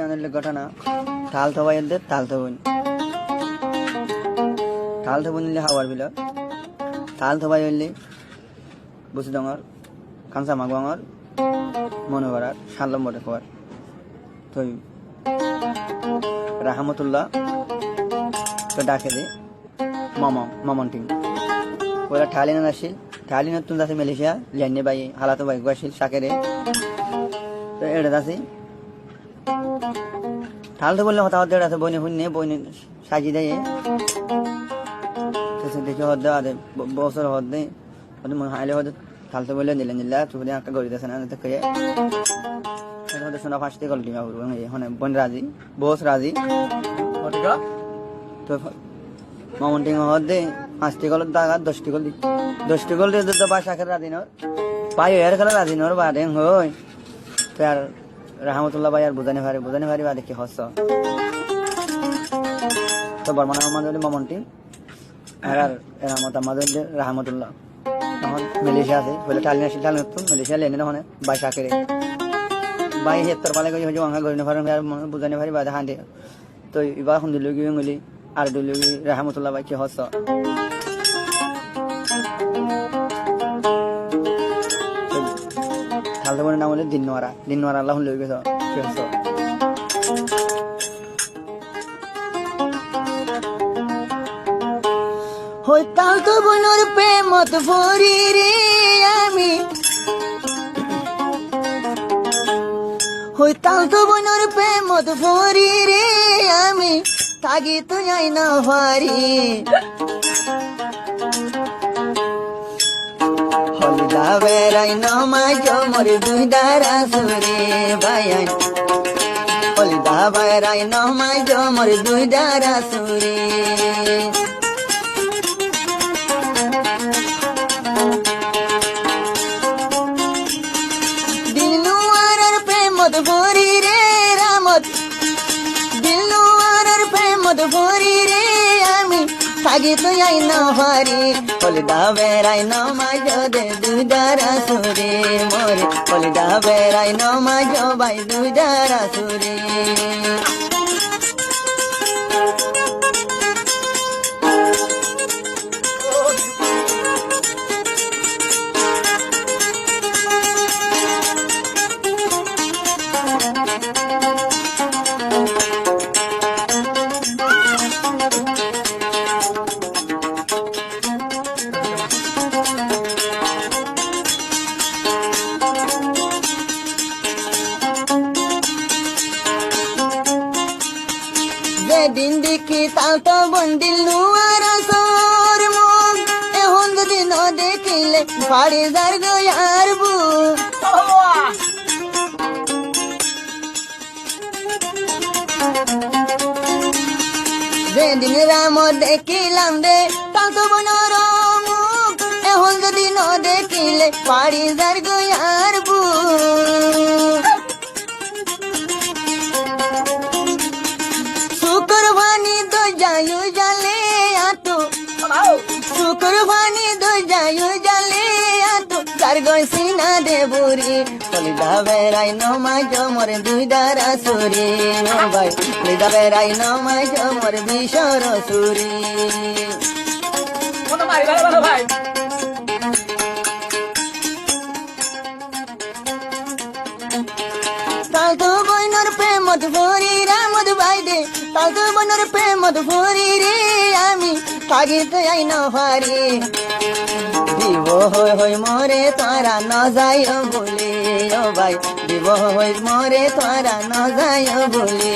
আনলে ঘটনা তাল থবাইদের তাল থবন তাল থবন নিলে হাওয়ার বিল তাল থবাই হইলে বসে ডঙর কাঞ্চা মাগুয়াঙর মনে করার 7 নম্বরে খবর তো রাহমাতুল্লাহ তো ডাকে দে মামন্টিং ওরা ঠালিনা আসিল ঠালিনা তুন আছে মালয়েশিয়া জানিয়ে বাই হালাতো বাই আসিল সাকেরে তো এটা আছে ঠাল তো বললে হতা হতে আছে বইনে হুন্নে বইনে সাজি দেয় তো দেখে হদ দেওয়া দেয় বছর হদ দেয় ওদের মনে হাইলে হদ ঠাল তো বললে নিলেন নিলা চুপড়ে আঁকা গড়ি দিয়েছে না তো কে ওদের শোনা ফাঁসতে গল ডিমা করবো মানে বোন রাজি বস রাজি তো মামন্টিং হদ দে 5টি গল দাগা 10টি গল 10টি গল দিয়ে তো বাসা খেলা রাজিনর পাই এর খেলা রাজিনর বাদে হই তো আর রাহমাতুল্লাহ ভাই আর বুঝানি ভারি বাদে কি হস তো বর্মনা আমাদের মামন্টিং আর রাহমত আমাদের রাহমাতুল্লাহ তখন মালয়েশিয়া আছে বলে টালিনা শিল টালিনা তো মালয়েশিয়া লেনে না বাসা করে বাই হেত্তর পালে কই হজে আঙ্গা গরিনা ফারম আর বুঝানি ভারি বাদে হাঁটে তো এবার এখন দিল গিয়ে গলি আর দিল গিয়ে রাহমাতুল্লাহ ভাই কি হস হালতে বলে নাম হলে দিনওয়ারা আল্লাহ লই গেছ কি হস হই তাল তো বনর প্রেমত ভরি রে আমি হই তাল তো বনর প্রেমত ভরি রে আমি থাকি তো যাই না ভারি হলিদা বেড়াই নমাই জমর দুই দারা সুরে বায়ান হলিদা বেড়াই নমাই জমর দুই দারা সুরে দিলনুয়ারার প্রেমত ভরি রে রামত দিলনুয়ারার প্রেমত ভরি রে আমি থাকি তো যাই না ভারি হলিদা বেড়াই নমাই দে দুই দারা সুরে মোরে হলিদা বেড়াই নমাই বাই দুই দারা সুরে দিন দেখি তাল তো বন্দিল নুয়ার সর মন এখন যদি ন দেখিলে বাড়ি যার গয়ার বু যেদিন রাম দেখিলাম দে তাল তো বনর মুখ এখন যদি ন দেখিলে বাড়ি যার গয়ার বু কুরবানি দো যায়ু জালে আতো কুরবানি দো যায়ু জালে আতো তার গসিনা দেবুরি হলিদা বেড়াই নমাই জমর দুই দারা সুরি ও ভাই হলিদা বেড়াই নমাই জমর বিশর সুরি কোন মারি ভালো ভাই তাল তো বইনর প্রেমত ভরি রামদ ভাই দে তাল তো বইনর প্রেমত ভরি রে আমি থাকি তো যাই না ভারি দিব হই মরে তারা ন যাই বলে ও ভাই দিব হই মরে তারা ন যাই বলে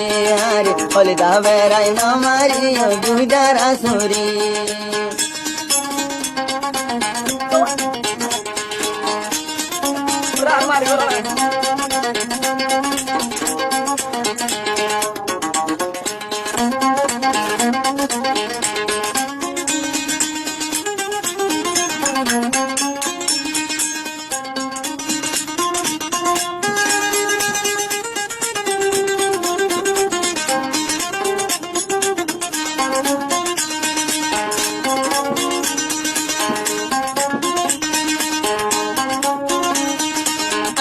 আরে হলিদা বেড়াই ন মারি দুই দারা সুরি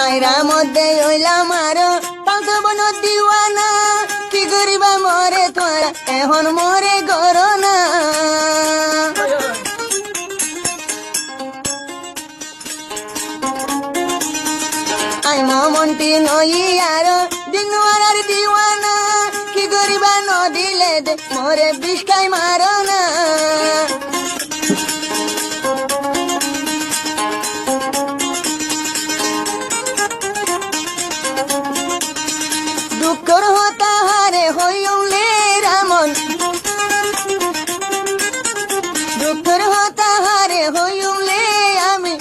আইরা মধ্যে হইলাম আরো পাঁচ বন দিওয়ানা এখন মরে গরনা আই মমন্তি নই আর দিনওয়ার দিওয়ানা কি গরিবা নদিলে দে মরে বিষ্কাই মারনা দুঃখর হতাহারে হইলে রামন দুঃখর হতাহারে হইলে আমি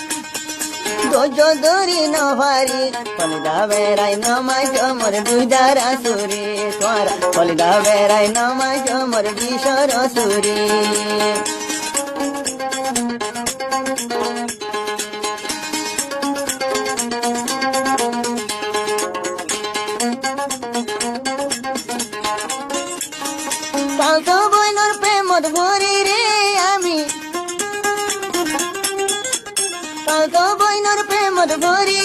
গজ দরি নভারি ফলিদা বেড়াই নমাজ মোর দুইদার আসুরি তোরা ফলিদা বেড়াই নমাজ মোর বিশর সুরি কালতো বইনর প্রেমত ভরি রে আমি কালতো বইনর প্রেমত ভরি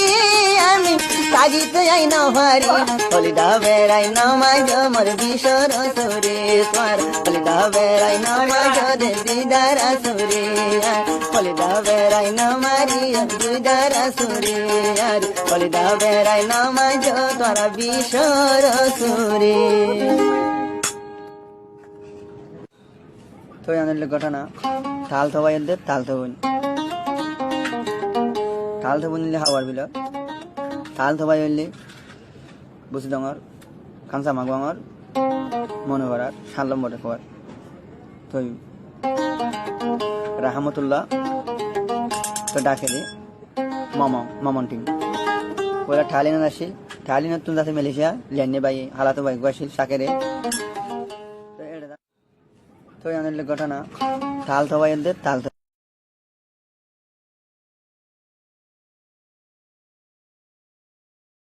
আমি কাজিতে যাই না ভারি ফলিদা বেড়াই নমাজ মোর বিশর সুরে তোর ফলিদা বেড়াই নমাজ দে দিদার সুরে ফলিদা বেড়াই নমারি দিদার সুরে ফলিদা বেড়াই নমাজ তোর বিশর সুরে তো আমাদের ঘটনা তাল থবাই তাল থবন তাল থবন নিলে হাওয়ার বিল তাল থবাই হইলে বসি ডঙর খানসা মাগুয়াঙর মনে করার 7 নম্বরে খবর তো রাহমাতুল্লাহ তো ডাকে দি মমন্টিং ওরা ঠালিনা আসিল ঠালিনা তুন যাতে মালয়েশিয়া লেনে বাই হালাতো বাই আসিল সাকেরে তো আমাদের ঘটনা তাল থবাই তাল